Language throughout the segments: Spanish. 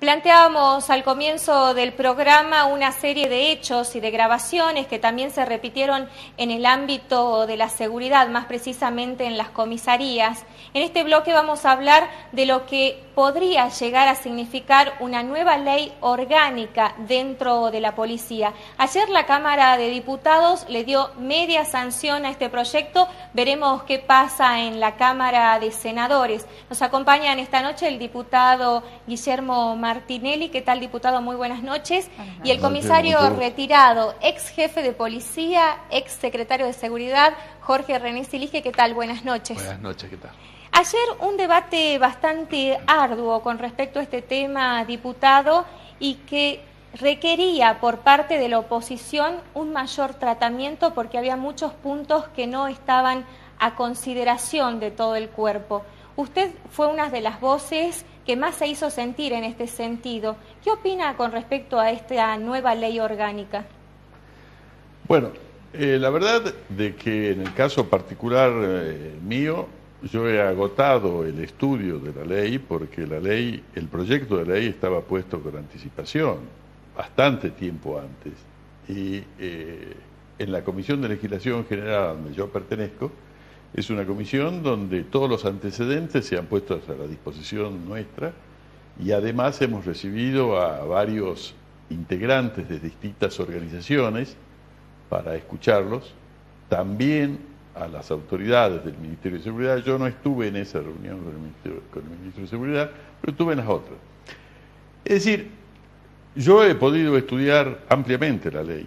Planteábamos al comienzo del programa una serie de hechos y de grabaciones que también se repitieron en el ámbito de la seguridad, más precisamente en las comisarías. En este bloque vamos a hablar de lo que podría llegar a significar una nueva ley orgánica dentro de la policía. Ayer la Cámara de Diputados le dio media sanción a este proyecto. Veremos qué pasa en la Cámara de Senadores. Nos acompañan esta noche el diputado Guillermo Martinelli. ¿Qué tal, diputado? Muy buenas noches. Y el comisario retirado, ex jefe de policía, ex secretario de Seguridad, Jorge René Silige. ¿Qué tal? Buenas noches. Buenas noches, ¿qué tal? Ayer un debate bastante arduo con respecto a este tema, diputado, y que requería por parte de la oposición un mayor tratamiento porque había muchos puntos que no estaban a consideración de todo el cuerpo. Usted fue una de las voces que más se hizo sentir en este sentido. ¿Qué opina con respecto a esta nueva ley orgánica? Bueno, la verdad de que en el caso particular mío, yo he agotado el estudio de la ley porque la ley, el proyecto de ley estaba puesto con anticipación, bastante tiempo antes. Y en la Comisión de Legislación General, donde yo pertenezco, es una comisión donde todos los antecedentes se han puesto a la disposición nuestra y además hemos recibido a varios integrantes de distintas organizaciones para escucharlos, también a las autoridades del Ministerio de Seguridad. Yo no estuve en esa reunión con el Ministro de Seguridad, pero estuve en las otras. Es decir, yo he podido estudiar ampliamente la ley.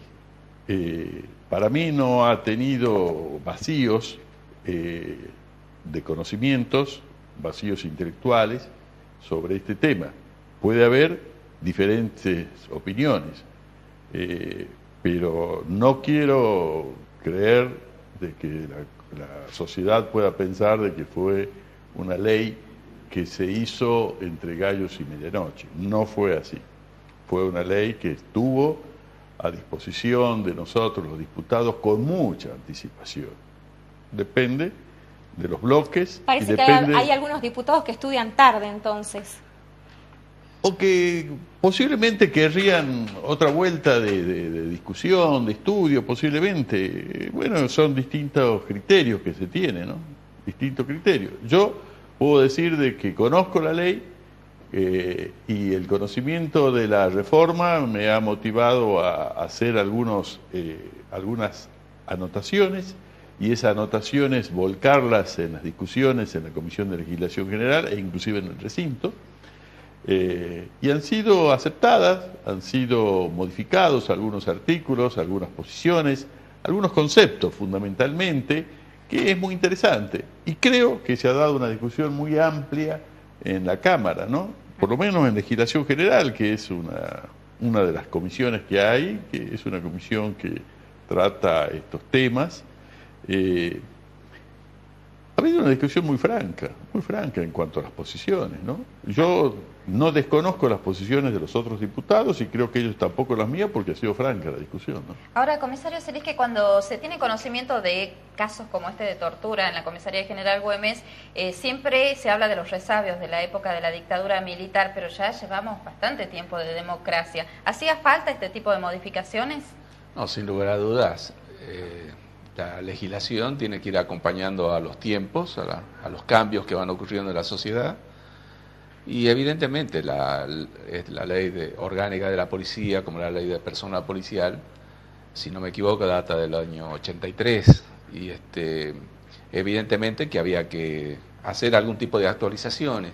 Para mí no ha tenido vacíos de conocimientos, vacíos intelectuales sobre este tema. Puede haber diferentes opiniones, pero no quiero creer de que la sociedad pueda pensar de que fue una ley que se hizo entre gallos y medianoche. No fue así. Fue una ley que estuvo a disposición de nosotros, los diputados, con mucha anticipación. Depende de los bloques. Parece que hay algunos diputados que estudian tarde, entonces. O que posiblemente querrían otra vuelta de discusión, de estudio, posiblemente. Bueno, son distintos criterios que se tienen, ¿no? Distintos criterios. Yo puedo decir de que conozco la ley y el conocimiento de la reforma me ha motivado a hacer algunas anotaciones y esas anotaciones volcarlas en las discusiones en la Comisión de Legislación General e inclusive en el recinto. Y han sido aceptadas, han sido modificados algunos artículos, algunas posiciones, algunos conceptos fundamentalmente, que es muy interesante. Y creo que se ha dado una discusión muy amplia en la Cámara, ¿no? Por lo menos en Legislación General, que es una de las comisiones que hay, que es una comisión que trata estos temas. Ha habido una discusión muy franca en cuanto a las posiciones, ¿no? Yo no desconozco las posiciones de los otros diputados y creo que ellos tampoco las mías porque ha sido franca la discusión, ¿no? Ahora, comisario Silige, que cuando se tiene conocimiento de casos como este de tortura en la Comisaría General Güemes, siempre se habla de los resabios de la época de la dictadura militar, pero ya llevamos bastante tiempo de democracia. ¿Hacía falta este tipo de modificaciones? No, sin lugar a dudas. La legislación tiene que ir acompañando a los tiempos, a los cambios que van ocurriendo en la sociedad. Y evidentemente la ley orgánica de la policía, como la ley de personal policial, si no me equivoco, data del año 83. Y evidentemente que había que hacer algún tipo de actualizaciones.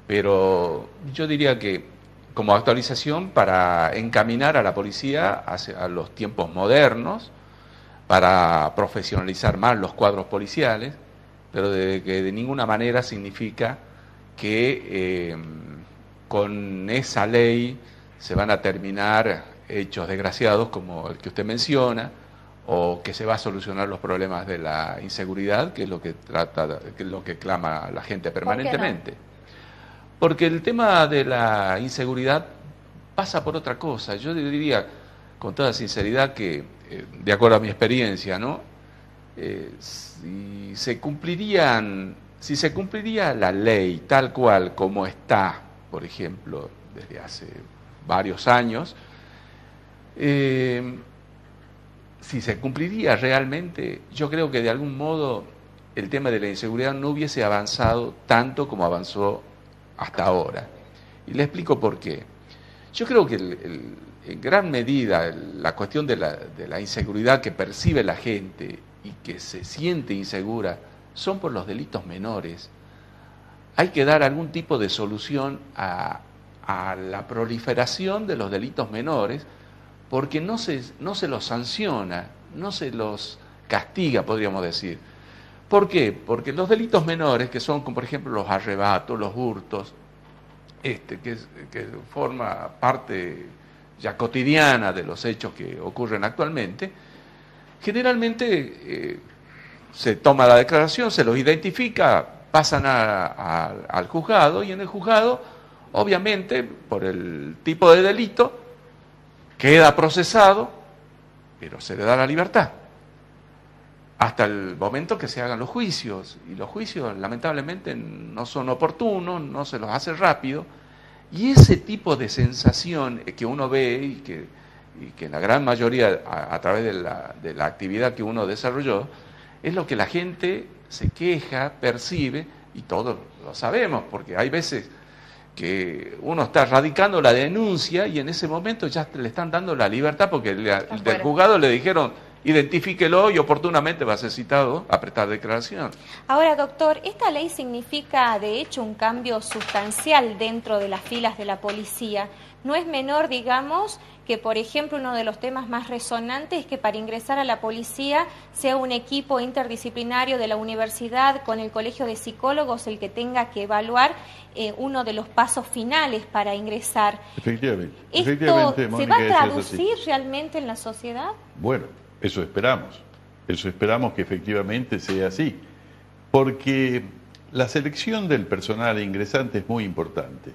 Pero yo diría que como actualización para encaminar a la policía a los tiempos modernos, para profesionalizar más los cuadros policiales, pero que de ninguna manera significa que con esa ley se van a terminar hechos desgraciados como el que usted menciona, o que se va a solucionar los problemas de la inseguridad, que es lo que clama la gente permanentemente. Porque el tema de la inseguridad pasa por otra cosa. Yo diría con toda sinceridad que de acuerdo a mi experiencia, ¿no? Si se cumpliría la ley tal cual como está, por ejemplo, desde hace varios años. Si se cumpliría realmente, yo creo que de algún modo el tema de la inseguridad no hubiese avanzado tanto como avanzó hasta ahora. Y le explico por qué. Yo creo que en gran medida la cuestión de la inseguridad que percibe la gente y que se siente insegura son por los delitos menores. Hay que dar algún tipo de solución a la proliferación de los delitos menores, porque no se los sanciona, no se los castiga, podríamos decir. ¿Por qué? Porque los delitos menores, que son, como por ejemplo los arrebatos, los hurtos, que forma parte ya cotidiana de los hechos que ocurren actualmente, generalmente se toma la declaración, se los identifica, pasan al juzgado, y en el juzgado, obviamente, por el tipo de delito, queda procesado, pero se le da la libertad hasta el momento que se hagan los juicios, y los juicios lamentablemente no son oportunos, no se los hace rápido, y ese tipo de sensación que uno ve y que en la gran mayoría a través de la actividad que uno desarrolló, es lo que la gente se queja, percibe, y todos lo sabemos, porque hay veces que uno está radicando la denuncia y en ese momento ya le están dando la libertad, porque del juzgado le dijeron: identifíquelo y oportunamente va a ser citado a prestar declaración. Ahora, doctor, ¿esta ley significa de hecho un cambio sustancial dentro de las filas de la policía? No es menor, digamos, que por ejemplo uno de los temas más resonantes es que para ingresar a la policía sea un equipo interdisciplinario de la universidad con el colegio de psicólogos el que tenga que evaluar uno de los pasos finales para ingresar. Efectivamente. ¿Esto se va a traducir realmente en la sociedad? Bueno, eso esperamos que efectivamente sea así, porque la selección del personal ingresante es muy importante,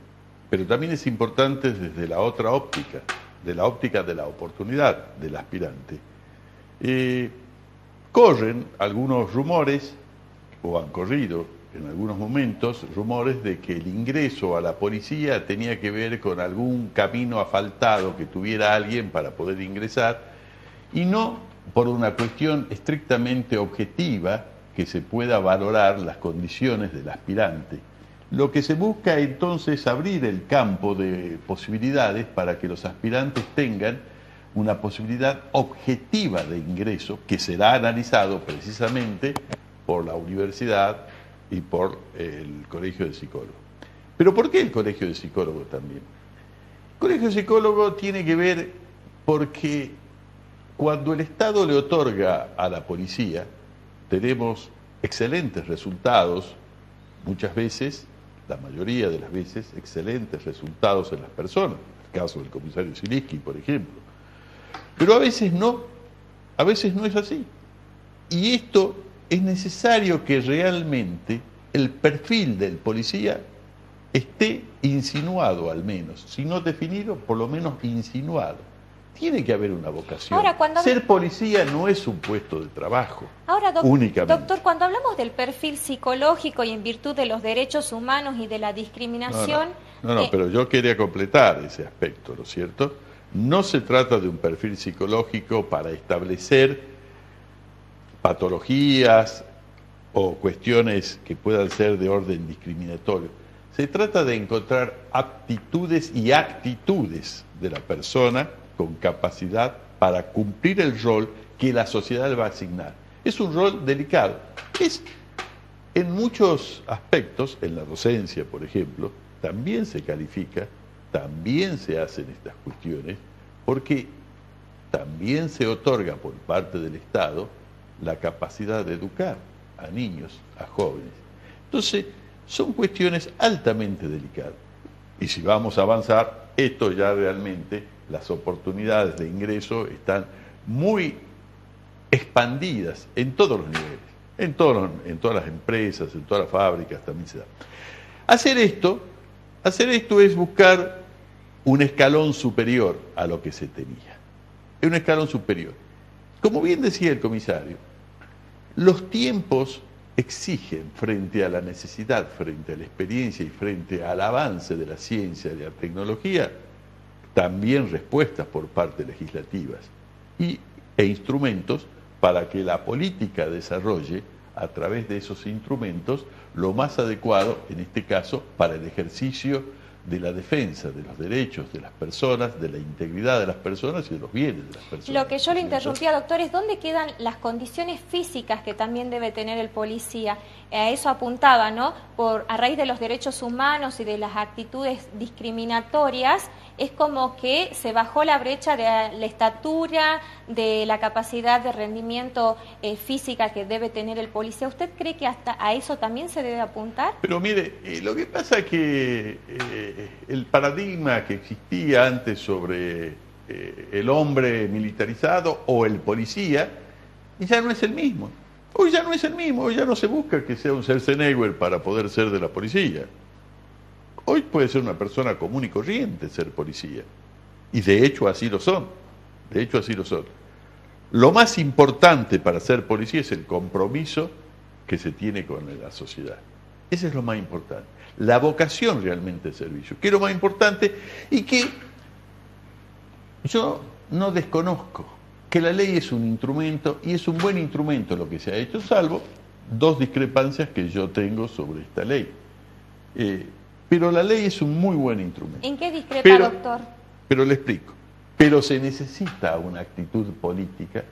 pero también es importante desde la otra óptica, de la óptica de la oportunidad del aspirante. Corren algunos rumores, o han corrido en algunos momentos, rumores de que el ingreso a la policía tenía que ver con algún camino asfaltado que tuviera alguien para poder ingresar, y no por una cuestión estrictamente objetiva que se pueda valorar las condiciones del aspirante. Lo que se busca entonces es abrir el campo de posibilidades para que los aspirantes tengan una posibilidad objetiva de ingreso que será analizado precisamente por la universidad y por el Colegio de Psicólogos. ¿Pero por qué el Colegio de Psicólogos también? El Colegio de Psicólogos tiene que ver porque cuando el Estado le otorga a la policía, tenemos excelentes resultados, muchas veces, la mayoría de las veces, excelentes resultados en las personas, el caso del comisario Ziliski, por ejemplo. Pero a veces no es así. Y esto es necesario que realmente el perfil del policía esté insinuado al menos, si no definido, por lo menos insinuado. Tiene que haber una vocación. Ahora, ser policía no es un puesto de trabajo. Ahora, únicamente. Doctor, cuando hablamos del perfil psicológico y en virtud de los derechos humanos y de la discriminación... No, pero yo quería completar ese aspecto, ¿no es cierto? No se trata de un perfil psicológico para establecer patologías o cuestiones que puedan ser de orden discriminatorio. Se trata de encontrar aptitudes y actitudes de la persona con capacidad para cumplir el rol que la sociedad le va a asignar. Es un rol delicado. Es, en muchos aspectos, en la docencia, por ejemplo, también se califica, también se hacen estas cuestiones, porque también se otorga por parte del Estado la capacidad de educar a niños, a jóvenes. Entonces, son cuestiones altamente delicadas. Y si vamos a avanzar, esto ya realmente, las oportunidades de ingreso están muy expandidas en todos los niveles, en todas las empresas, en todas las fábricas también se da. Hacer esto es buscar un escalón superior a lo que se tenía. Es un escalón superior. Como bien decía el comisario, los tiempos exigen frente a la necesidad, frente a la experiencia y frente al avance de la ciencia y de la tecnología, también respuestas por parte legislativas e instrumentos para que la política desarrolle a través de esos instrumentos lo más adecuado, en este caso, para el ejercicio de la defensa de los derechos de las personas, de la integridad de las personas y de los bienes de las personas. Lo que yo le interrumpía, doctor, es dónde quedan las condiciones físicas que también debe tener el policía. A eso apuntaba, ¿no? A raíz de los derechos humanos y de las actitudes discriminatorias, es como que se bajó la brecha de la estatura, de la capacidad de rendimiento física que debe tener el policía. ¿Usted cree que hasta a eso también se debe apuntar? Pero mire, lo que pasa es que el paradigma que existía antes sobre el hombre militarizado o el policía ya no es el mismo. Hoy ya no es el mismo, hoy ya no se busca que sea un Schwarzenegger para poder ser de la policía. Hoy puede ser una persona común y corriente ser policía. Y de hecho así lo son. De hecho así lo son. Lo más importante para ser policía es el compromiso que se tiene con la sociedad. Ese es lo más importante. La vocación realmente de servicio, que es lo más importante y que yo no desconozco que la ley es un instrumento y es un buen instrumento lo que se ha hecho, salvo dos discrepancias que yo tengo sobre esta ley. Pero la ley es un muy buen instrumento. ¿En qué discrepa, doctor? Pero le explico. Pero se necesita una actitud política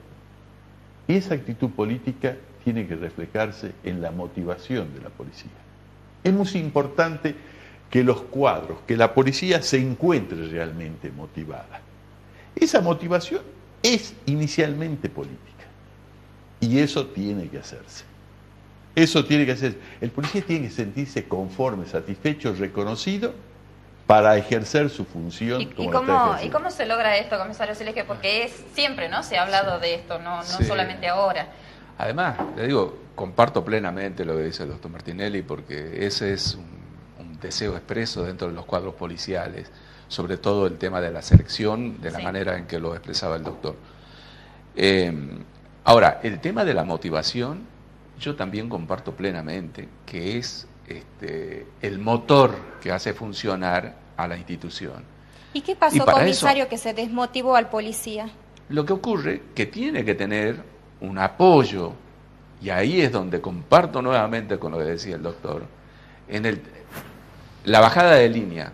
y esa actitud política tiene que reflejarse en la motivación de la policía. Es muy importante que los cuadros, que la policía se encuentre realmente motivada. Esa motivación es inicialmente política y eso tiene que hacerse. Eso tiene que hacerse. El policía tiene que sentirse conforme, satisfecho, reconocido para ejercer su función. ¿Y cómo se logra esto, comisario Siles? Porque siempre, ¿no? Se ha hablado de esto, no Sí. solamente ahora. Además, le digo, comparto plenamente lo que dice el doctor Martinelli, porque ese es un deseo expreso dentro de los cuadros policiales, sobre todo el tema de la selección, de la manera en que lo expresaba el doctor. Ahora, el tema de la motivación, yo también comparto plenamente que es el motor que hace funcionar a la institución. ¿Y qué pasó, comisario, que se desmotivó al policía? Lo que ocurre que tiene que tener un apoyo, y ahí es donde comparto nuevamente con lo que decía el doctor, en la bajada de línea,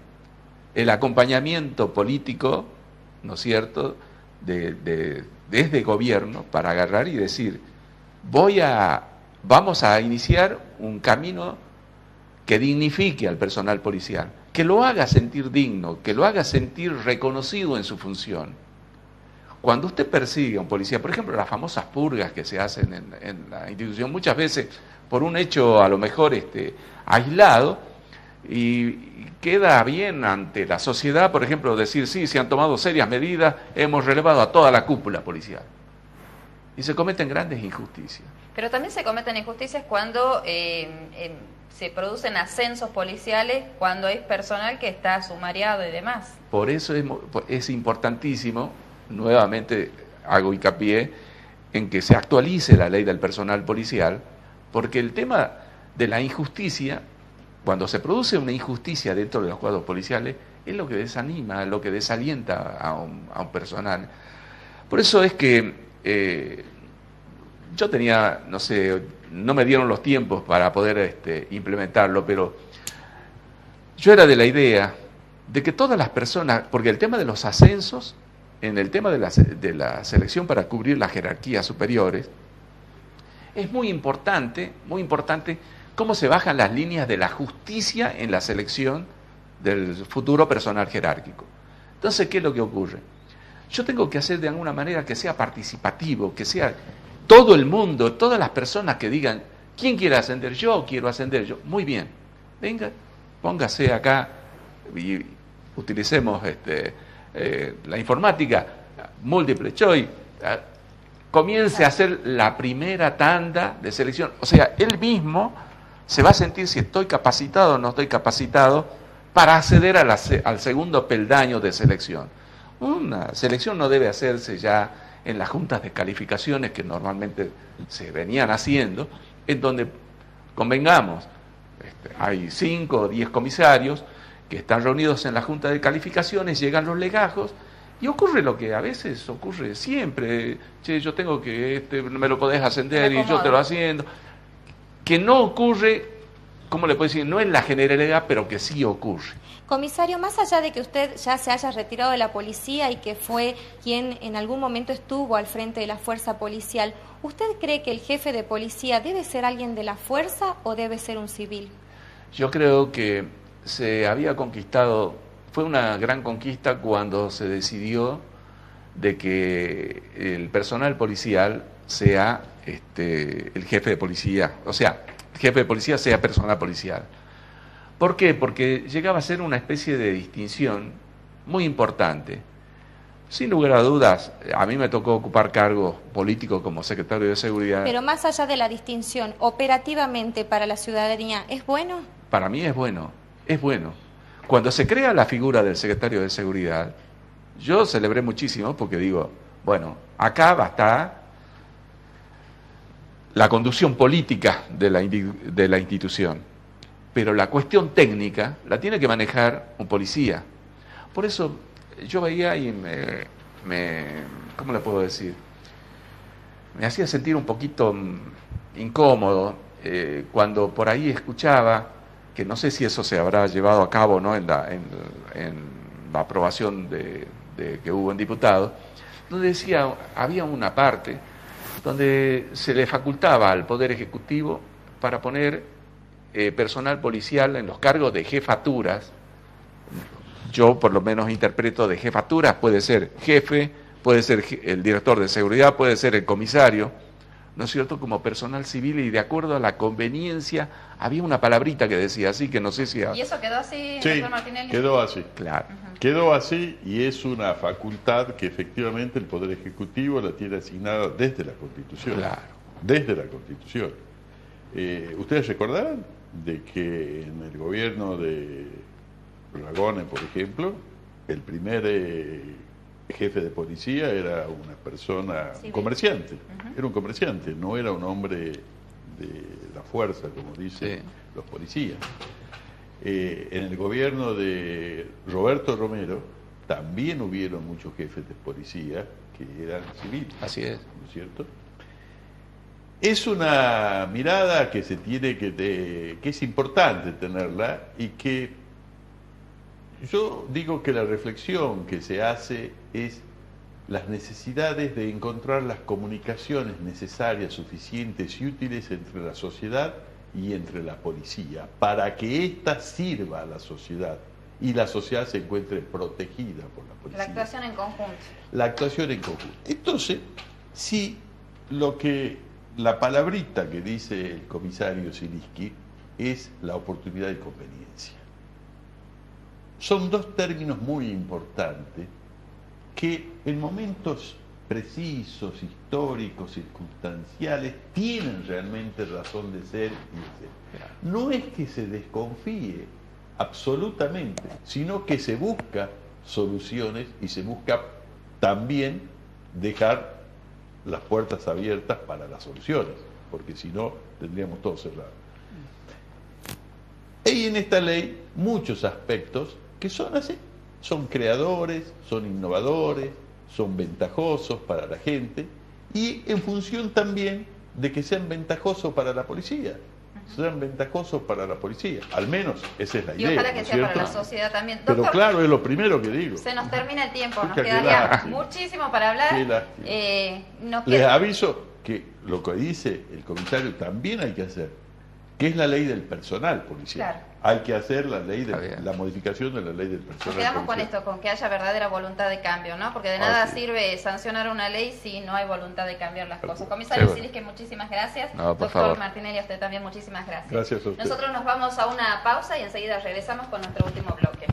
el acompañamiento político, ¿no es cierto?, desde gobierno para agarrar y decir, vamos a iniciar un camino que dignifique al personal policial, que lo haga sentir digno, que lo haga sentir reconocido en su función. Cuando usted persigue a un policía, por ejemplo, las famosas purgas que se hacen en la institución, muchas veces por un hecho a lo mejor aislado, y queda bien ante la sociedad, por ejemplo, decir, sí, se han tomado serias medidas, hemos relevado a toda la cúpula policial. Y se cometen grandes injusticias. Pero también se cometen injusticias cuando se producen ascensos policiales, cuando hay personal que está sumariado y demás. Por eso es importantísimo, nuevamente hago hincapié, en que se actualice la ley del personal policial, porque el tema de la injusticia, cuando se produce una injusticia dentro de los cuadros policiales, es lo que desanima, lo que desalienta a un personal. Por eso es que yo tenía, no sé, no me dieron los tiempos para poder implementarlo, pero yo era de la idea de que todas las personas, porque el tema de los ascensos, en el tema de la selección para cubrir las jerarquías superiores, es muy importante cómo se bajan las líneas de la justicia en la selección del futuro personal jerárquico. Entonces, ¿qué es lo que ocurre? Yo tengo que hacer de alguna manera que sea participativo, que sea todo el mundo, todas las personas que digan, ¿quién quiere ascender? Yo quiero ascender. Yo. Muy bien, venga, póngase acá y utilicemos la informática, múltiple choice, comience a hacer la primera tanda de selección. O sea, él mismo se va a sentir si estoy capacitado o no estoy capacitado para acceder al segundo peldaño de selección. Una selección no debe hacerse ya en las juntas de calificaciones que normalmente se venían haciendo, en donde convengamos, hay 5 o 10 comisarios que están reunidos en la Junta de Calificaciones, llegan los legajos, y ocurre lo que a veces ocurre siempre, che, yo tengo que, me lo podés ascender y yo te lo haciendo, que no ocurre, ¿cómo le puedo decir? No es la generalidad, pero que sí ocurre. Comisario, más allá de que usted ya se haya retirado de la policía y que fue quien en algún momento estuvo al frente de la fuerza policial, ¿usted cree que el jefe de policía debe ser alguien de la fuerza o debe ser un civil? Yo creo que se había conquistado, fue una gran conquista cuando se decidió de que el personal policial sea el jefe de policía, o sea, el jefe de policía sea personal policial. ¿Por qué? Porque llegaba a ser una especie de distinción muy importante. Sin lugar a dudas, a mí me tocó ocupar cargos políticos como secretario de Seguridad. Pero más allá de la distinción, operativamente para la ciudadanía, ¿es bueno? Para mí es bueno, es bueno. Cuando se crea la figura del secretario de Seguridad, yo celebré muchísimo porque digo, bueno, acá va a estar la conducción política de la institución, pero la cuestión técnica la tiene que manejar un policía. Por eso yo veía y ¿cómo le puedo decir? Me hacía sentir un poquito incómodo cuando por ahí escuchaba, que no sé si eso se habrá llevado a cabo, ¿no?, en la aprobación que hubo en diputados, donde decía, había una parte donde se le facultaba al Poder Ejecutivo para poner personal policial en los cargos de jefaturas. Yo por lo menos interpreto de jefaturas, puede ser jefe, puede ser el director de seguridad, puede ser el comisario, ¿no es cierto?, como personal civil, y de acuerdo a la conveniencia, había una palabrita que decía así, que no sé si... ¿Y eso quedó así, sí, doctor Martinelli? Quedó así. Claro. Quedó así, y es una facultad que efectivamente el Poder Ejecutivo la tiene asignada desde la Constitución. Claro. Desde la Constitución. ¿Ustedes recordarán de que en el gobierno de Ragone, por ejemplo, el primer jefe de policía era una persona, un comerciante, era un comerciante, no era un hombre de la fuerza, como dicen los policías. En el gobierno de Roberto Romero también hubieron muchos jefes de policía que eran civiles. Así es. ¿No es cierto? Es una mirada que se tiene que es importante tenerla, y que yo digo que la reflexión que se hace es las necesidades de encontrar las comunicaciones necesarias, suficientes y útiles entre la sociedad y entre la policía, para que ésta sirva a la sociedad y la sociedad se encuentre protegida por la policía. La actuación en conjunto. La actuación en conjunto. Entonces, si la palabrita que dice el comisario Ziliski es la oportunidad y conveniencia. Son dos términos muy importantes que en momentos precisos, históricos, circunstanciales, tienen realmente razón de ser y de ser. No es que se desconfíe absolutamente, sino que se busca soluciones y se busca también dejar las puertas abiertas para las soluciones, porque si no tendríamos todo cerrado. Hay en esta ley muchos aspectos que son así, son creadores, son innovadores, son ventajosos para la gente, y en función también de que sean ventajosos para la policía, sean ventajosos para la policía, al menos esa es la idea. Y ojalá que ¿no es sea cierto? para la sociedad también. Doctor, pero claro, es lo primero que digo. Se nos termina el tiempo, nos Qué quedaría lástima. muchísimo para hablar. Qué lástima. Nos Les queda... aviso que lo que dice el comisario también hay que hacer, que es la ley del personal policial. Claro. Hay que hacer la ley de la modificación de la ley del personal Nos quedamos policial. con esto, con que haya verdadera voluntad de cambio, ¿no? Porque de nada sirve sancionar una ley si no hay voluntad de cambiar las cosas. Comisario Ziliski, muchísimas gracias. No, por Doctor favor. Martinelli, a usted también muchísimas gracias. Gracias a usted. Nosotros nos vamos a una pausa y enseguida regresamos con nuestro último bloque.